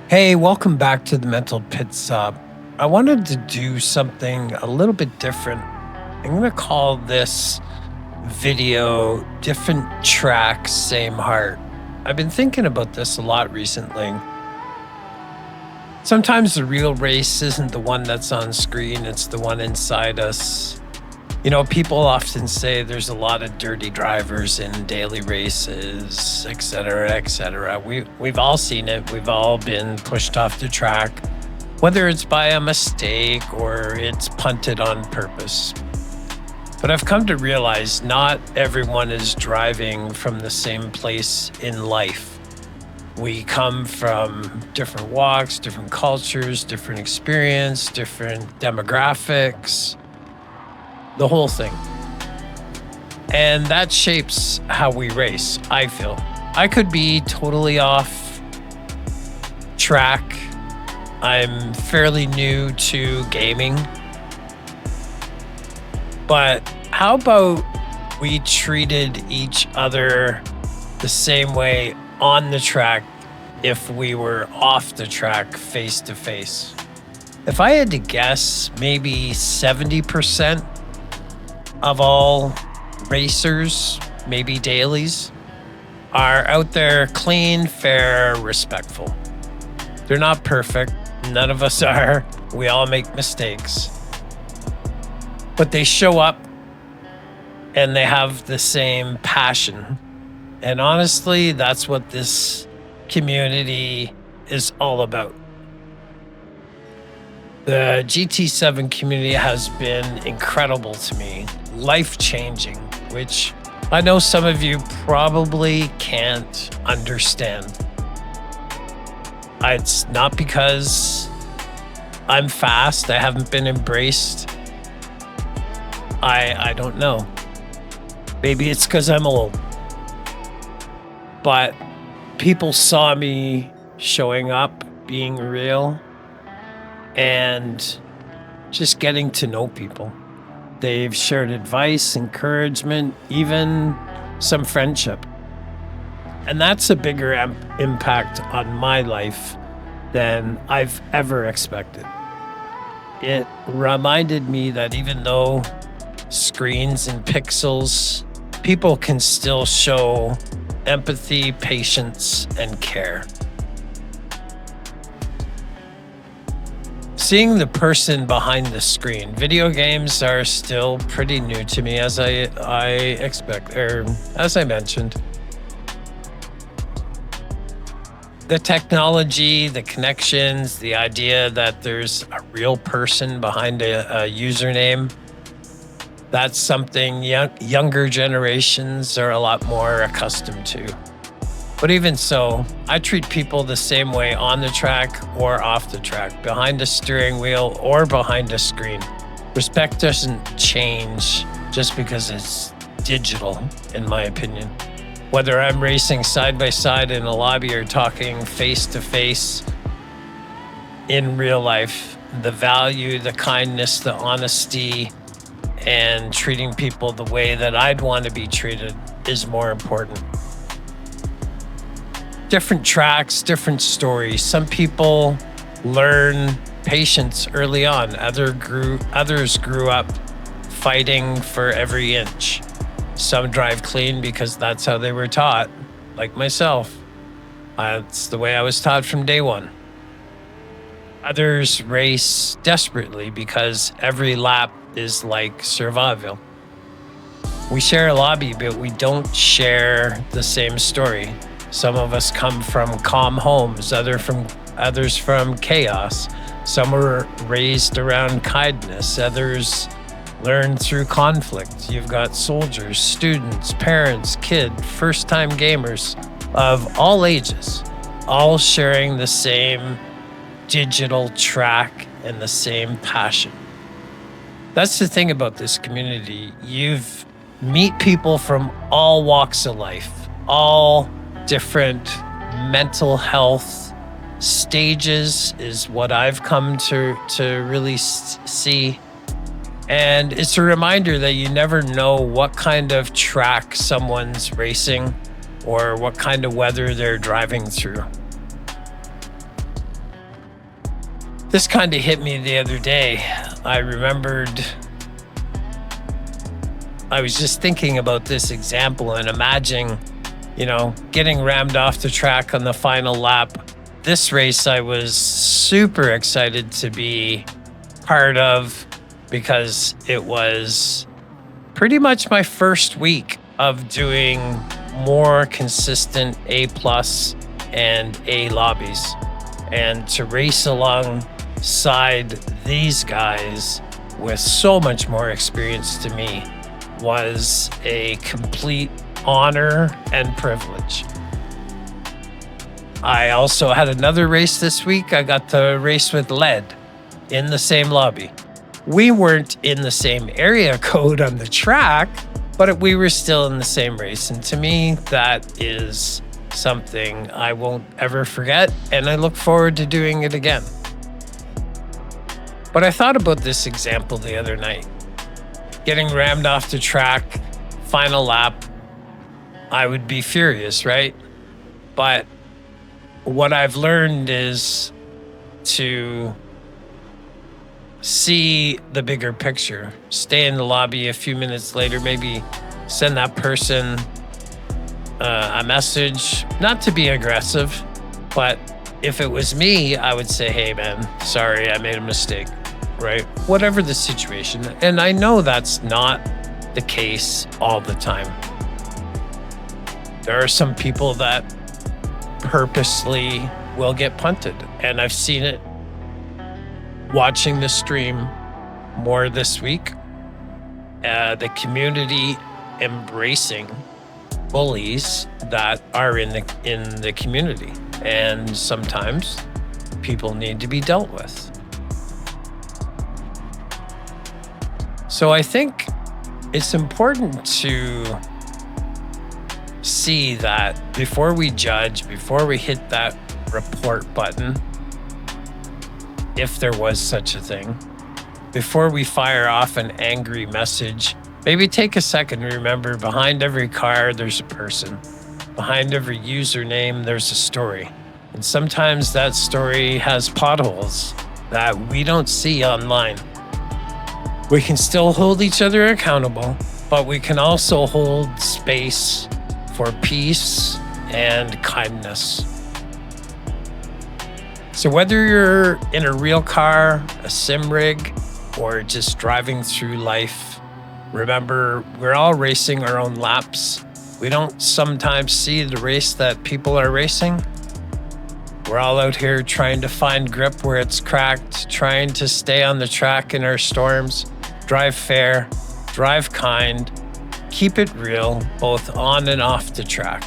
Hey, welcome back to the Mental Pit Stop. I wanted to do something a little bit different. I'm going to call this video Different Track, Same Heart. I've been thinking about this a lot recently. Sometimes the real race isn't the one that's on screen, it's the one inside us. You know, people often say there's a lot of dirty drivers in daily races, et cetera, et cetera. We've all seen it. We've all been pushed off the track, whether it's by a mistake or it's punted on purpose. But I've come to realize not everyone is driving from the same place in life. We come from different walks, different cultures, different experience, different demographics, the whole thing. And that shapes how we race, I feel. I could be totally off track. I'm fairly new to gaming. But how about we treated each other the same way on the track if we were off the track face to face? If I had to guess, maybe 70% of all racers, maybe dailies, are out there clean, fair, respectful. They're not perfect. None of us are. We all make mistakes. But they show up and they have the same passion. And honestly, that's what this community is all about. The GT7 community has been incredible to me, life-changing, which I know some of you probably can't understand. It's not because I'm fast, I haven't been embraced. I don't know. Maybe it's because I'm old. But people saw me showing up, being real, and just getting to know people. They've shared advice, encouragement, even some friendship. And that's a bigger impact on my life than I've ever expected. It reminded me that even though screens and pixels, people can still show empathy, patience, and care. Seeing the person behind the screen. Video games are still pretty new to me, as I mentioned. The technology, the connections, the idea that there's a real person behind a username, that's something younger generations are a lot more accustomed to. But even so, I treat people the same way on the track or off the track, behind a steering wheel or behind a screen. Respect doesn't change just because it's digital, in my opinion. Whether I'm racing side by side in a lobby or talking face to face in real life, the value, the kindness, the honesty, and treating people the way that I'd want to be treated is more important. Different tracks, different stories. Some people learn patience early on. Others grew up fighting for every inch. Some drive clean because that's how they were taught, like myself. That's the way I was taught from day one. Others race desperately because every lap is like survival. We share a lobby, but we don't share the same story. Some of us come from calm homes, others from chaos. Some were raised around kindness, others learned through conflict. You've got soldiers, students, parents, kids, first-time gamers of all ages, all sharing the same digital track and the same passion. That's the thing about this community. You've meet people from all walks of life, all different mental health stages is what I've come to really see. And it's a reminder that you never know what kind of track someone's racing or what kind of weather they're driving through. This kind of hit me the other day. I remembered, I was just thinking about this example and imagining, getting rammed off the track on the final lap. This race I was super excited to be part of because it was pretty much my first week of doing more consistent A+ and A lobbies. And to race alongside these guys with so much more experience to me was a complete honor and privilege. I also had another race this week. I got to race with Led in the same lobby. We weren't in the same area code on the track, but we were still in the same race. And to me, that is something I won't ever forget, and I look forward to doing it again. But I thought about this example the other night. Getting rammed off the track, final lap, I would be furious, right? But what I've learned is to see the bigger picture. Stay in the lobby a few minutes later, maybe send that person a message, not to be aggressive, but if it was me, I would say, hey man, sorry, I made a mistake, right? Whatever the situation. And I know that's not the case all the time. There are some people that purposely will get punted, and I've seen it watching the stream more this week. The community embracing bullies that are in the community, and sometimes people need to be dealt with. So I think it's important to see that before we judge, before we hit that report button, if there was such a thing, before we fire off an angry message, maybe take a second and remember, behind every car, there's a person. Behind every username, there's a story. And sometimes that story has potholes that we don't see online. We can still hold each other accountable, but we can also hold space for peace and kindness. So whether you're in a real car, a sim rig, or just driving through life, remember, we're all racing our own laps. We don't sometimes see the race that people are racing. We're all out here trying to find grip where it's cracked, trying to stay on the track in our storms, drive fair, drive kind, keep it real, both on and off the track.